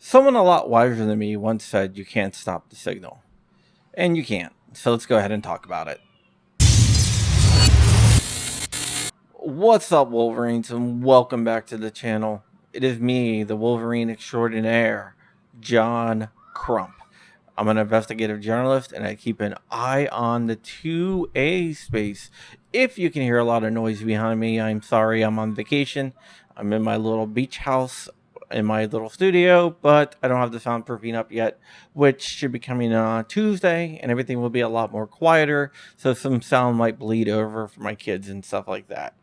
Someone a lot wiser than me once said you can't stop the signal. And you can't. So let's go ahead and talk about it. What's up, Wolverines, and welcome back to the channel. It is me, the Wolverine extraordinaire, John Crump. I'm an investigative journalist, and I keep an eye on the 2A space. If you can hear a lot of noise behind me, I'm sorry. I'm on vacation. I'm in my little beach house in my little studio, but I don't have the soundproofing up yet, which should be coming on Tuesday, and everything will be a lot more quieter, so some sound might bleed over for my kids and stuff like that.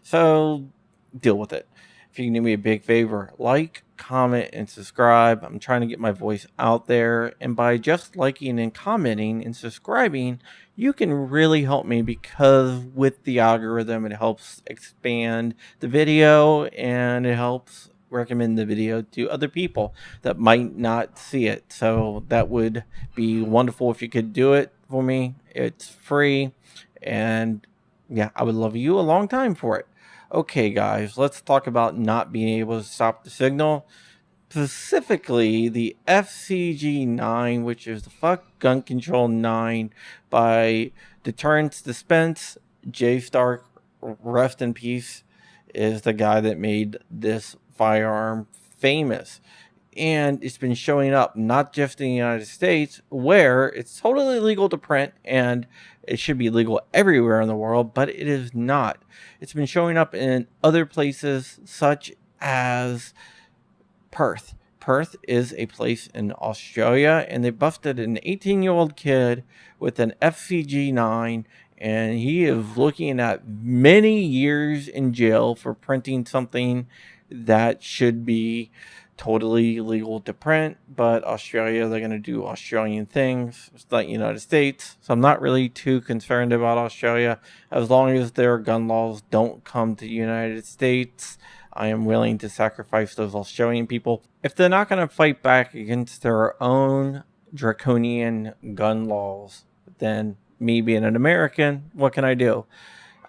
So deal with it. If you can do me a big favor, like, comment, and subscribe. I'm trying to get my voice out there, and by just liking and commenting and subscribing, you can really help me, because with the algorithm, it helps expand the video and it helps recommend the video to other people that might not see it. So that would be wonderful if you could do it for me. It's free, and yeah, I would love you a long time for it. Okay, guys, let's talk about not being able to stop the signal. Specifically, the FGC-9, which is the Fuck Gun Control 9 by Deterrence Dispense. Jay Stark, rest in peace, is the guy that made this firearm famous. And it's been showing up not just in the United States, where it's totally legal to print and it should be legal everywhere in the world, but it is not. It's been showing up in other places such as Perth. Perth is a place in Australia, and they busted an 18-year-old kid with an FGC-9, and he is looking at many years in jail for printing something that should be totally legal to print. But Australia, they're going to do Australian things. It's not United States, so I'm not really too concerned about Australia. As long as their gun laws don't come to the United States, I am willing to sacrifice those Australian people. If they're not going to fight back against their own draconian gun laws, then me being an American, what can I do?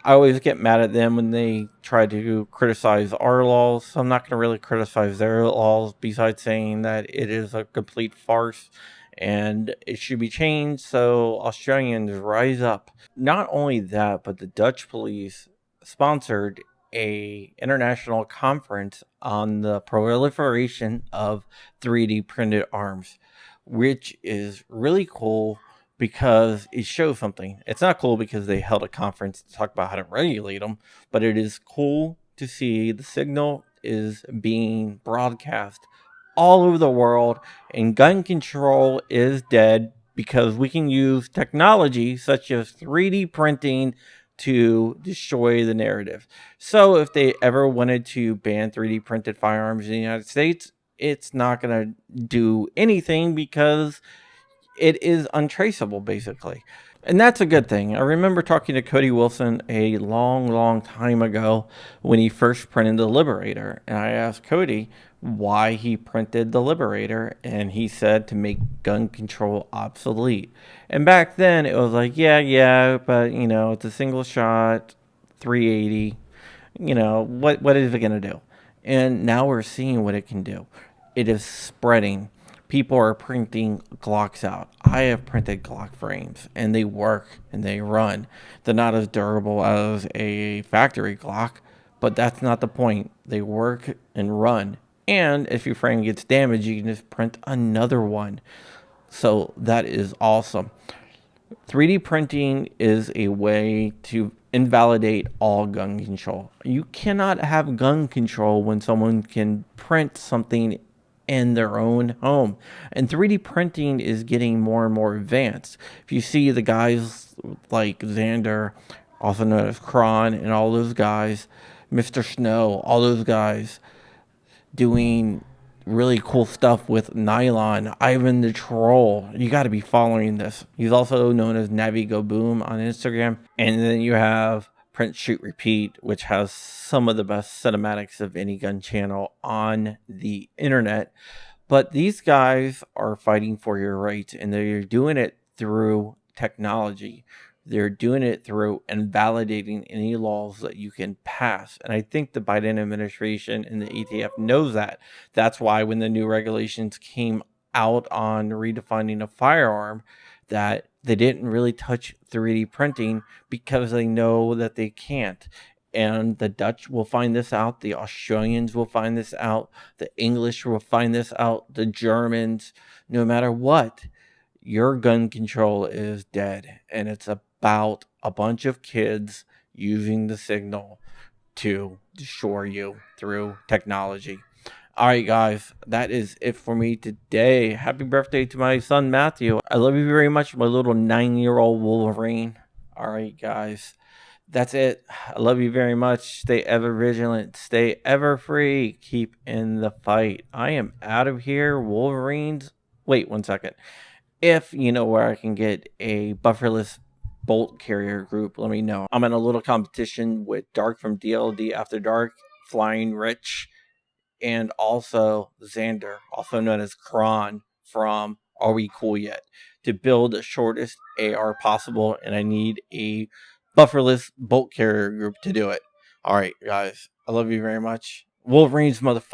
I always get mad at them when they try to criticize our laws. So I'm not going to really criticize their laws, besides saying that it is a complete farce and it should be changed so Australians rise up. Not only that, but the Dutch police sponsored a international conference on the proliferation of 3D printed arms, which is really cool because it shows something. It's not cool because they held a conference to talk about how to regulate them, but it is cool to see the signal is being broadcast all over the world, and gun control is dead because we can use technology such as 3D printing to destroy the narrative. So if they ever wanted to ban 3D printed firearms in the United States, it's not going to do anything because it is untraceable, basically. And that's a good thing. I remember talking to Cody Wilson a long time ago when he first printed the Liberator. And I asked Cody why he printed the Liberator. And he said to make gun control obsolete. And back then it was like, yeah, but you know, it's a single shot, 380. You know, what is it going to do? And now we're seeing what it can do. It is spreading. People are printing Glocks out. I have printed Glock frames, and they work and they run. They're not as durable as a factory Glock, but that's not the point. They work and run. And if your frame gets damaged, you can just print another one. So that is awesome. 3D printing is a way to invalidate all gun control. You cannot have gun control when someone can print something in their own home. And 3D printing is getting more and more advanced. If you see the guys like Xander, also known as Kron, and all those guys, Mr. Snow, all those guys doing really cool stuff with nylon. Ivan the Troll, you got to be following this. He's also known as Navi Go Boom on Instagram. And then you have Print Shoot Repeat, which has some of the best cinematics of any gun channel on the internet. But these guys are fighting for your rights, and they're doing it through technology. They're doing it through invalidating any laws that you can pass. And I think the Biden administration and the ETF knows that. That's why when the new regulations came out on redefining a firearm, that they didn't really touch 3D printing because they know that they can't. And the Dutch will find this out, the Australians will find this out, the English will find this out, the Germans, no matter what, your gun control is dead. And it's about a bunch of kids using the signal to destroy you through technology. All right, guys, that is it for me today. Happy birthday to my son, Matthew. I love you very much, my little 9-year-old Wolverine. All right, guys, that's it. I love you very much. Stay ever vigilant. Stay ever free. Keep in the fight. I am out of here. Wolverines. Wait 1 second. If you know where I can get a bufferless bolt carrier group, let me know. I'm in a little competition with Dark from DLD After Dark, Flying Rich, and also Xander, also known as Kron from Are We Cool Yet, to build the shortest AR possible, and I need a bufferless bolt carrier group to do it. All right, guys, I love you very much. Wolverines, motherfucker.